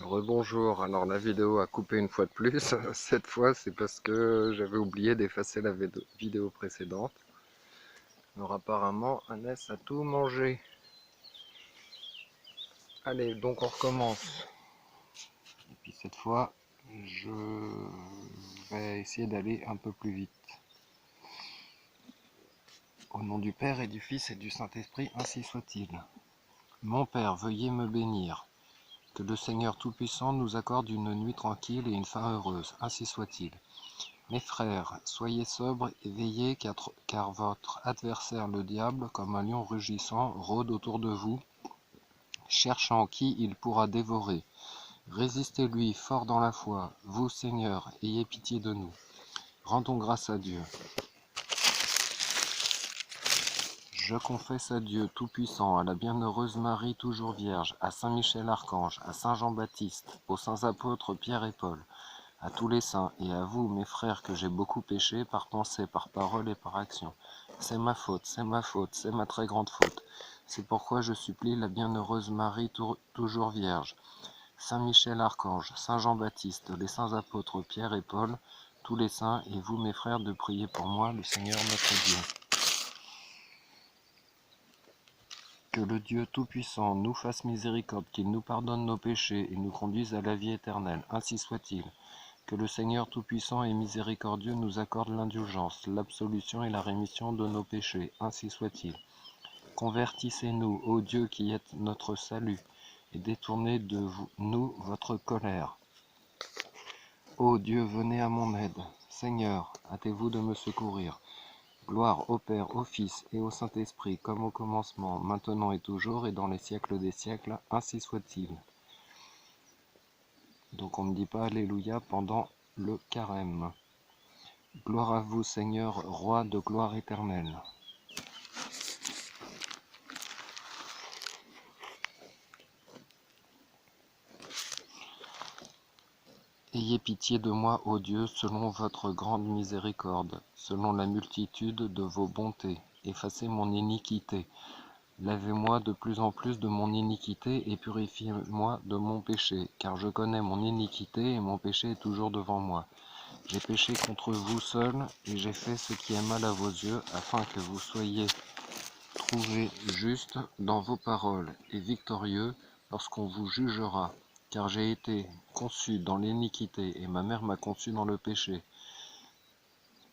Rebonjour, alors la vidéo a coupé une fois de plus. Cette fois c'est parce que j'avais oublié d'effacer la vidéo précédente. Alors apparemment Annès a tout mangé. Allez, donc on recommence. Et puis cette fois je vais essayer d'aller un peu plus vite. Au nom du Père et du Fils et du Saint-Esprit, ainsi soit-il. Mon Père, veuillez me bénir. Que le Seigneur Tout-Puissant nous accorde une nuit tranquille et une fin heureuse, ainsi soit-il. Mes frères, soyez sobres et veillez, car votre adversaire le diable, comme un lion rugissant, rôde autour de vous, cherchant qui il pourra dévorer. Résistez-lui fort dans la foi. Vous, Seigneur, ayez pitié de nous. Rendons grâce à Dieu. Je confesse à Dieu Tout-Puissant, à la bienheureuse Marie toujours vierge, à Saint Michel Archange, à Saint Jean-Baptiste, aux saints apôtres Pierre et Paul, à tous les saints et à vous, mes frères, que j'ai beaucoup péché par pensée, par parole et par action. C'est ma faute, c'est ma très grande faute. C'est pourquoi je supplie la bienheureuse Marie toujours vierge, Saint Michel Archange, Saint Jean-Baptiste, les saints apôtres Pierre et Paul, tous les saints et vous, mes frères, de prier pour moi, le Seigneur notre Dieu. Que le Dieu Tout-Puissant nous fasse miséricorde, qu'il nous pardonne nos péchés et nous conduise à la vie éternelle. Ainsi soit-il. Que le Seigneur Tout-Puissant et miséricordieux nous accorde l'indulgence, l'absolution et la rémission de nos péchés. Ainsi soit-il. Convertissez-nous, ô Dieu qui êtes notre salut, et détournez de nous votre colère. Ô Dieu, venez à mon aide. Seigneur, hâtez-vous de me secourir. Gloire au Père, au Fils et au Saint-Esprit, comme au commencement, maintenant et toujours, et dans les siècles des siècles, ainsi soit-il. Donc on ne dit pas Alléluia pendant le carême. Gloire à vous, Seigneur, Roi de gloire éternelle. Ayez pitié de moi, ô Dieu, selon votre grande miséricorde, selon la multitude de vos bontés. Effacez mon iniquité. Lavez-moi de plus en plus de mon iniquité et purifiez-moi de mon péché, car je connais mon iniquité et mon péché est toujours devant moi. J'ai péché contre vous seul et j'ai fait ce qui est mal à vos yeux, afin que vous soyez trouvés justes dans vos paroles et victorieux lorsqu'on vous jugera. Car j'ai été conçu dans l'iniquité et ma mère m'a conçu dans le péché.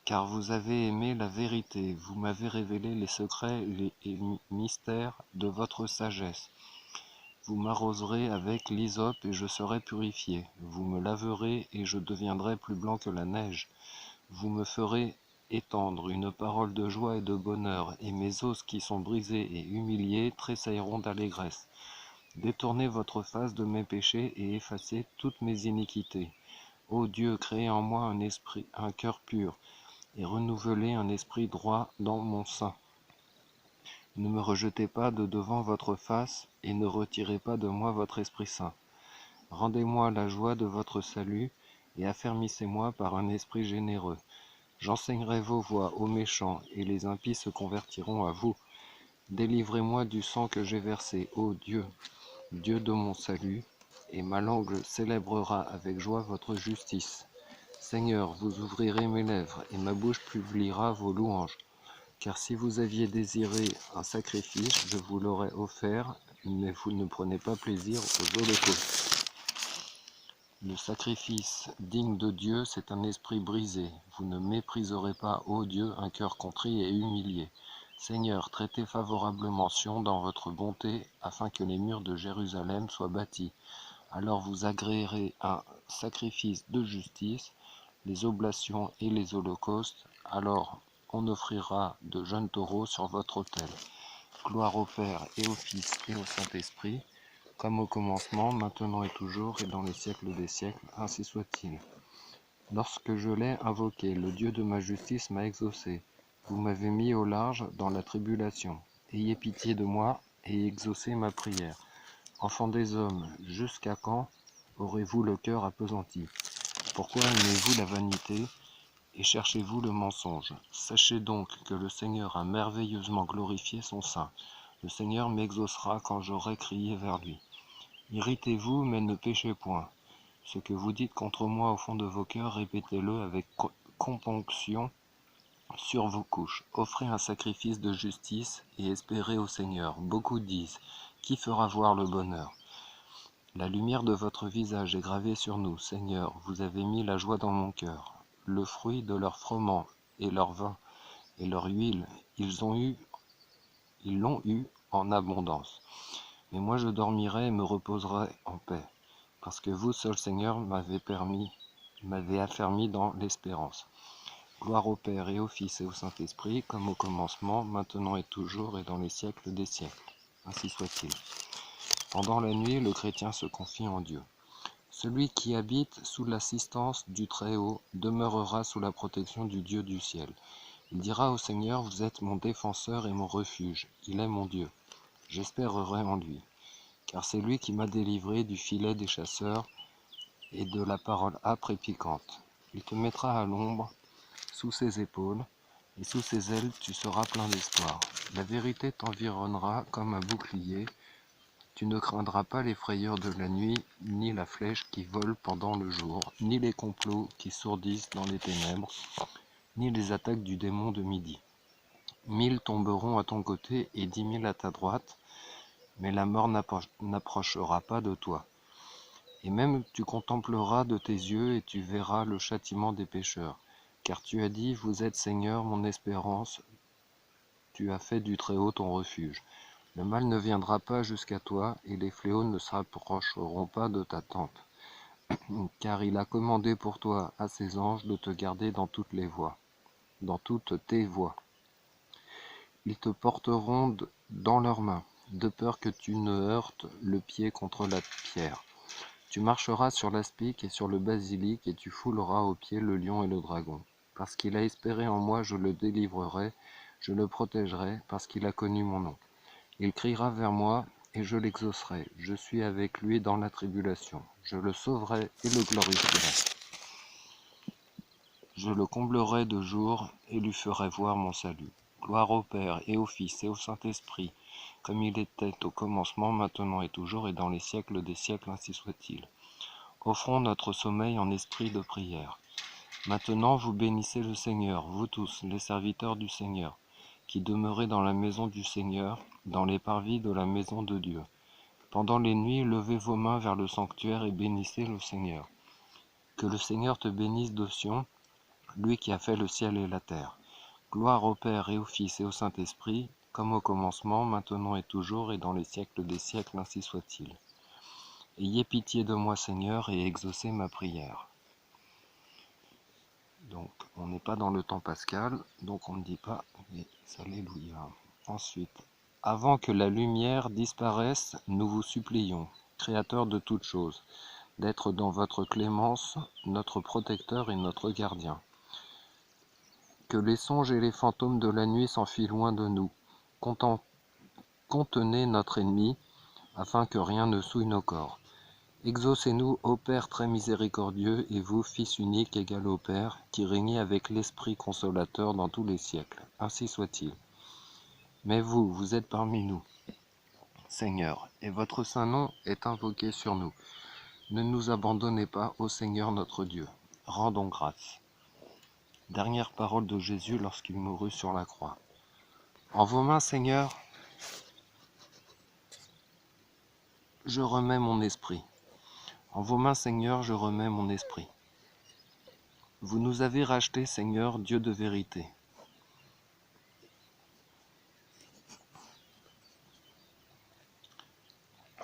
Car vous avez aimé la vérité, vous m'avez révélé les secrets et mystères de votre sagesse. Vous m'arroserez avec l'hysope et je serai purifié. Vous me laverez et je deviendrai plus blanc que la neige. Vous me ferez étendre une parole de joie et de bonheur, et mes os qui sont brisés et humiliés tressailleront d'allégresse. Détournez votre face de mes péchés et effacez toutes mes iniquités. Ô Dieu, créez en moi un cœur pur, et renouvelez un esprit droit dans mon sein. Ne me rejetez pas de devant votre face, et ne retirez pas de moi votre Esprit Saint. Rendez-moi la joie de votre salut, et affermissez-moi par un esprit généreux. J'enseignerai vos voies aux méchants, et les impies se convertiront à vous. Délivrez-moi du sang que j'ai versé, ô Dieu, Dieu de mon salut, et ma langue célébrera avec joie votre justice. Seigneur, vous ouvrirez mes lèvres, et ma bouche publiera vos louanges. Car si vous aviez désiré un sacrifice, je vous l'aurais offert, mais vous ne prenez pas plaisir aux holocaustes. Le sacrifice digne de Dieu, c'est un esprit brisé. Vous ne mépriserez pas, ô Dieu, un cœur contrit et humilié. Seigneur, traitez favorablement Sion dans votre bonté, afin que les murs de Jérusalem soient bâtis. Alors vous agréerez un sacrifice de justice, les oblations et les holocaustes. Alors on offrira de jeunes taureaux sur votre autel. Gloire au Père et au Fils et au Saint-Esprit, comme au commencement, maintenant et toujours, et dans les siècles des siècles, ainsi soit-il. Lorsque je l'ai invoqué, le Dieu de ma justice m'a exaucé. Vous m'avez mis au large dans la tribulation. Ayez pitié de moi et exaucez ma prière. Enfants des hommes, jusqu'à quand aurez-vous le cœur appesanti? Pourquoi aimez-vous la vanité et cherchez-vous le mensonge? Sachez donc que le Seigneur a merveilleusement glorifié son sein. Le Seigneur m'exaucera quand j'aurai crié vers lui. Irritez-vous, mais ne péchez point. Ce que vous dites contre moi au fond de vos cœurs, répétez-le avec componction sur vos couches. Offrez un sacrifice de justice et espérez au Seigneur. Beaucoup disent, qui fera voir le bonheur? La lumière de votre visage est gravée sur nous, Seigneur, vous avez mis la joie dans mon cœur. Le fruit de leur froment et leur vin et leur huile, ils l'ont eu en abondance. Mais moi je dormirai et me reposerai en paix, parce que vous seul, Seigneur, m'avez affermi dans l'espérance. Gloire au Père et au Fils et au Saint-Esprit, comme au commencement, maintenant et toujours et dans les siècles des siècles. Ainsi soit-il. Pendant la nuit, le chrétien se confie en Dieu. Celui qui habite sous l'assistance du Très-Haut demeurera sous la protection du Dieu du ciel. Il dira au Seigneur, vous êtes mon défenseur et mon refuge. Il est mon Dieu. J'espérerai en lui. Car c'est lui qui m'a délivré du filet des chasseurs et de la parole âpre et piquante. Il te mettra à l'ombre sous ses épaules, et sous ses ailes tu seras plein d'espoir. La vérité t'environnera comme un bouclier. Tu ne craindras pas les frayeurs de la nuit, ni la flèche qui vole pendant le jour, ni les complots qui sourdissent dans les ténèbres, ni les attaques du démon de midi. 1000 tomberont à ton côté et 10 000 à ta droite, mais la mort n'approchera pas de toi. Et même tu contempleras de tes yeux et tu verras le châtiment des pécheurs. Car tu as dit, vous êtes Seigneur, mon espérance, tu as fait du Très-Haut ton refuge. Le mal ne viendra pas jusqu'à toi, et les fléaux ne s'approcheront pas de ta tente. Car il a commandé pour toi à ses anges de te garder dans toutes les voies, dans toutes tes voies. Ils te porteront dans leurs mains, de peur que tu ne heurtes le pied contre la pierre. Tu marcheras sur l'aspic et sur le basilic, et tu fouleras aux pieds le lion et le dragon. Parce qu'il a espéré en moi, je le délivrerai, je le protégerai, parce qu'il a connu mon nom. Il criera vers moi, et je l'exaucerai. Je suis avec lui dans la tribulation. Je le sauverai et le glorifierai. Je le comblerai de jour et lui ferai voir mon salut. Gloire au Père et au Fils et au Saint-Esprit, comme il était au commencement, maintenant et toujours, et dans les siècles des siècles, ainsi soit-il. Offrons notre sommeil en esprit de prière. Maintenant vous bénissez le Seigneur, vous tous, les serviteurs du Seigneur, qui demeurez dans la maison du Seigneur, dans les parvis de la maison de Dieu. Pendant les nuits, levez vos mains vers le sanctuaire et bénissez le Seigneur. Que le Seigneur te bénisse de Sion, lui qui a fait le ciel et la terre. Gloire au Père et au Fils et au Saint-Esprit, comme au commencement, maintenant et toujours, et dans les siècles des siècles, ainsi soit-il. Ayez pitié de moi, Seigneur, et exaucez ma prière. Donc, on n'est pas dans le temps pascal, donc on ne dit pas les Alléluia. Ensuite, avant que la lumière disparaisse, nous vous supplions, Créateur de toutes choses, d'être dans votre clémence, notre protecteur et notre gardien. Que les songes et les fantômes de la nuit s'enfuient loin de nous. Contenez notre ennemi, afin que rien ne souille nos corps. Exaucez-nous, ô Père très miséricordieux, et vous, Fils unique égal au Père, qui régnez avec l'Esprit consolateur dans tous les siècles. Ainsi soit-il. Mais vous, vous êtes parmi nous, Seigneur, et votre saint nom est invoqué sur nous. Ne nous abandonnez pas, ô Seigneur notre Dieu. Rendons grâce. Dernière parole de Jésus lorsqu'il mourut sur la croix. En vos mains, Seigneur, je remets mon esprit. En vos mains, Seigneur, je remets mon esprit. Vous nous avez rachetés, Seigneur, Dieu de vérité.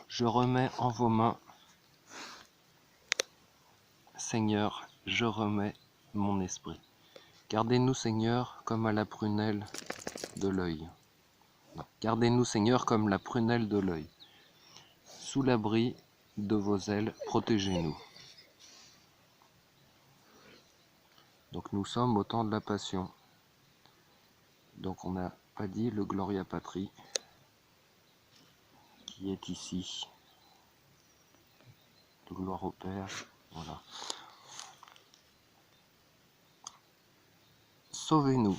Je remets en vos mains, Seigneur, je remets mon esprit. Gardez-nous, Seigneur, comme à la prunelle de l'œil. Gardez-nous, Seigneur, comme la prunelle de l'œil. Sous l'abri de vos ailes, protégez-nous. Donc nous sommes au temps de la Passion. Donc on n'a pas dit le Gloria Patri qui est ici. Le gloire au Père. Voilà. Sauvez-nous.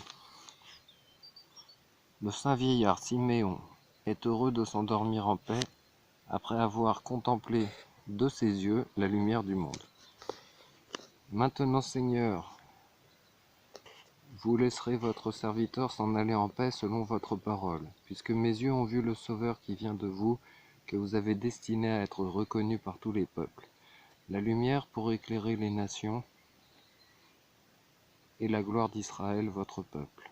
Le saint vieillard Siméon est heureux de s'endormir en paix après avoir contemplé de ses yeux la lumière du monde. Maintenant, Seigneur, vous laisserez votre serviteur s'en aller en paix selon votre parole, puisque mes yeux ont vu le Sauveur qui vient de vous, que vous avez destiné à être reconnu par tous les peuples. La lumière pour éclairer les nations et la gloire d'Israël, votre peuple.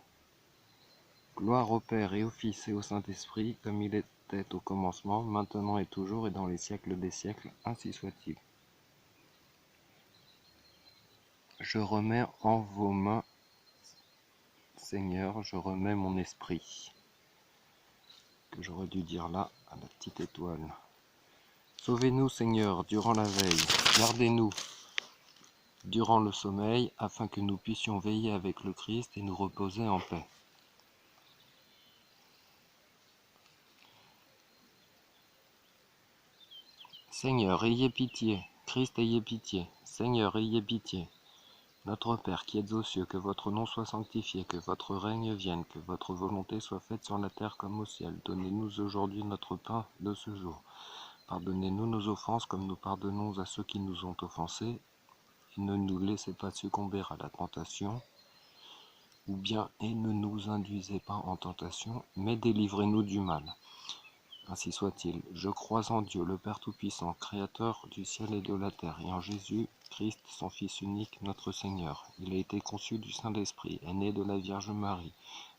Gloire au Père et au Fils et au Saint-Esprit, comme il était au commencement, maintenant et toujours et dans les siècles des siècles, ainsi soit-il. Je remets en vos mains, Seigneur, je remets mon esprit. Que j'aurais dû dire là, à la petite étoile. Sauvez-nous, Seigneur, durant la veille. Gardez-nous durant le sommeil, afin que nous puissions veiller avec le Christ et nous reposer en paix. Seigneur, ayez pitié. Christ, ayez pitié. Seigneur, ayez pitié. Notre Père qui êtes aux cieux, que votre nom soit sanctifié, que votre règne vienne, que votre volonté soit faite sur la terre comme au ciel. Donnez-nous aujourd'hui notre pain de ce jour. Pardonnez-nous nos offenses comme nous pardonnons à ceux qui nous ont offensés. Et ne nous laissez pas succomber à la tentation, ou bien et ne nous induisez pas en tentation, mais délivrez-nous du mal. Ainsi soit-il. Je crois en Dieu, le Père Tout-Puissant, Créateur du ciel et de la terre, et en Jésus-Christ, son Fils unique, notre Seigneur. Il a été conçu du Saint-Esprit, est né de la Vierge Marie,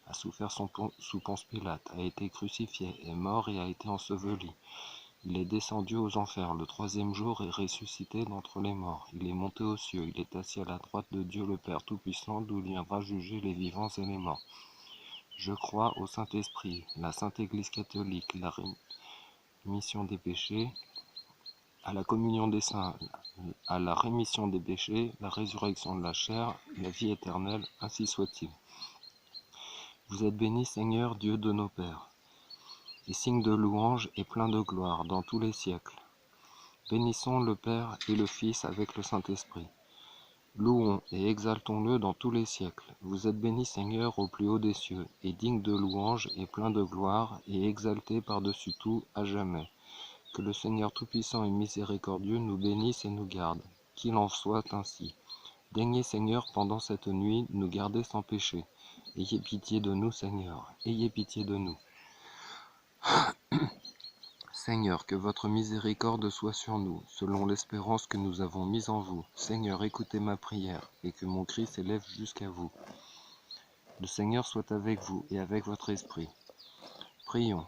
a souffert sous Ponce Pilate, a été crucifié, est mort et a été enseveli. Il est descendu aux enfers le troisième jour et ressuscité d'entre les morts. Il est monté aux cieux, il est assis à la droite de Dieu le Père Tout-Puissant, d'où il viendra juger les vivants et les morts. Je crois au Saint-Esprit, la Sainte Église catholique, la rémission des péchés, à la communion des saints, à la rémission des péchés, la résurrection de la chair, la vie éternelle, ainsi soit-il. Vous êtes béni, Seigneur, Dieu de nos pères, et signe de louange et plein de gloire dans tous les siècles. Bénissons le Père et le Fils avec le Saint-Esprit. Louons et exaltons-le dans tous les siècles. Vous êtes béni, Seigneur, au plus haut des cieux, et digne de louange et plein de gloire, et exalté par-dessus tout à jamais. Que le Seigneur Tout-Puissant et Miséricordieux nous bénisse et nous garde. Qu'il en soit ainsi. Daignez, Seigneur, pendant cette nuit, nous garder sans péché. Ayez pitié de nous, Seigneur. Ayez pitié de nous. Seigneur, que votre miséricorde soit sur nous, selon l'espérance que nous avons mise en vous. Seigneur, écoutez ma prière, et que mon cri s'élève jusqu'à vous. Le Seigneur soit avec vous et avec votre esprit. Prions.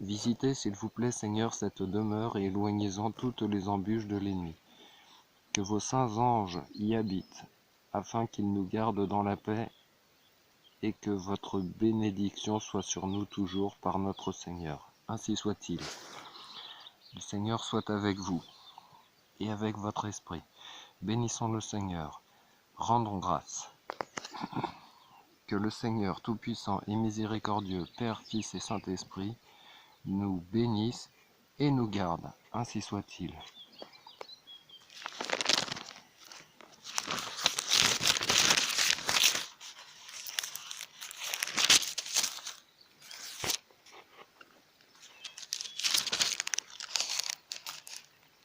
Visitez, s'il vous plaît, Seigneur, cette demeure et éloignez-en toutes les embûches de l'ennemi. Que vos saints anges y habitent, afin qu'ils nous gardent dans la paix, et que votre bénédiction soit sur nous toujours par notre Seigneur. Ainsi soit-il. Le Seigneur soit avec vous, et avec votre esprit. Bénissons le Seigneur. Rendons grâce. Que le Seigneur Tout-Puissant et Miséricordieux, Père, Fils et Saint-Esprit, nous bénisse et nous garde. Ainsi soit-il.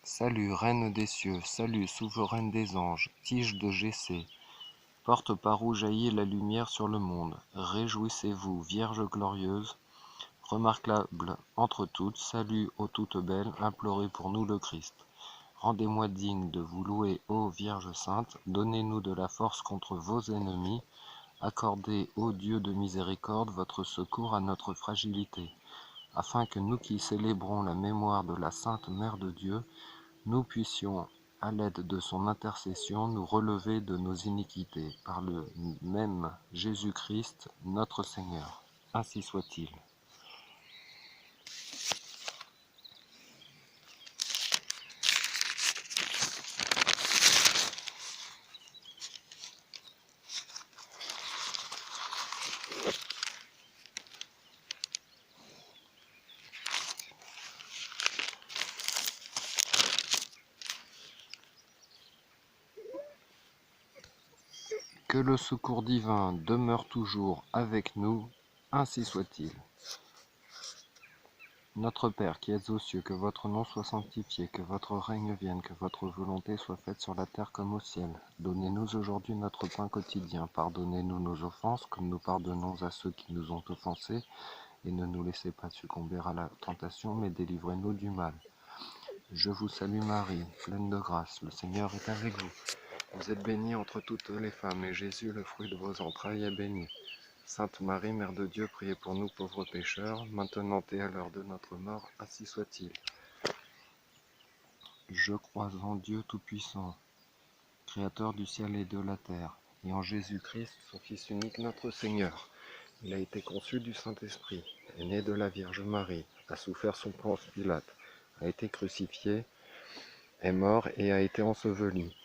Salut, Reine des cieux, salut, souveraine des anges, tige de Jessé, porte par où jaillit la lumière sur le monde. Réjouissez-vous, Vierge glorieuse, remarquable entre toutes, salut, ô toute belle, implorez pour nous le Christ. Rendez-moi digne de vous louer, ô Vierge sainte, donnez-nous de la force contre vos ennemis, accordez, ô Dieu de miséricorde, votre secours à notre fragilité, afin que nous qui célébrons la mémoire de la Sainte Mère de Dieu, nous puissions, à l'aide de son intercession, nous relever de nos iniquités, par le même Jésus-Christ, notre Seigneur. Ainsi soit-il. Que le secours divin demeure toujours avec nous, ainsi soit-il. Notre Père qui êtes aux cieux, que votre nom soit sanctifié, que votre règne vienne, que votre volonté soit faite sur la terre comme au ciel. Donnez-nous aujourd'hui notre pain quotidien. Pardonnez-nous nos offenses, comme nous pardonnons à ceux qui nous ont offensés. Et ne nous laissez pas succomber à la tentation, mais délivrez-nous du mal. Je vous salue Marie, pleine de grâce, le Seigneur est avec vous. Vous êtes bénie entre toutes les femmes, et Jésus, le fruit de vos entrailles, est béni. Sainte Marie, Mère de Dieu, priez pour nous pauvres pécheurs, maintenant et à l'heure de notre mort, ainsi soit-il. Je crois en Dieu Tout-Puissant, Créateur du ciel et de la terre, et en Jésus-Christ, son Fils unique, notre Seigneur. Il a été conçu du Saint-Esprit, est né de la Vierge Marie, a souffert sous Ponce Pilate, a été crucifié, est mort et a été enseveli.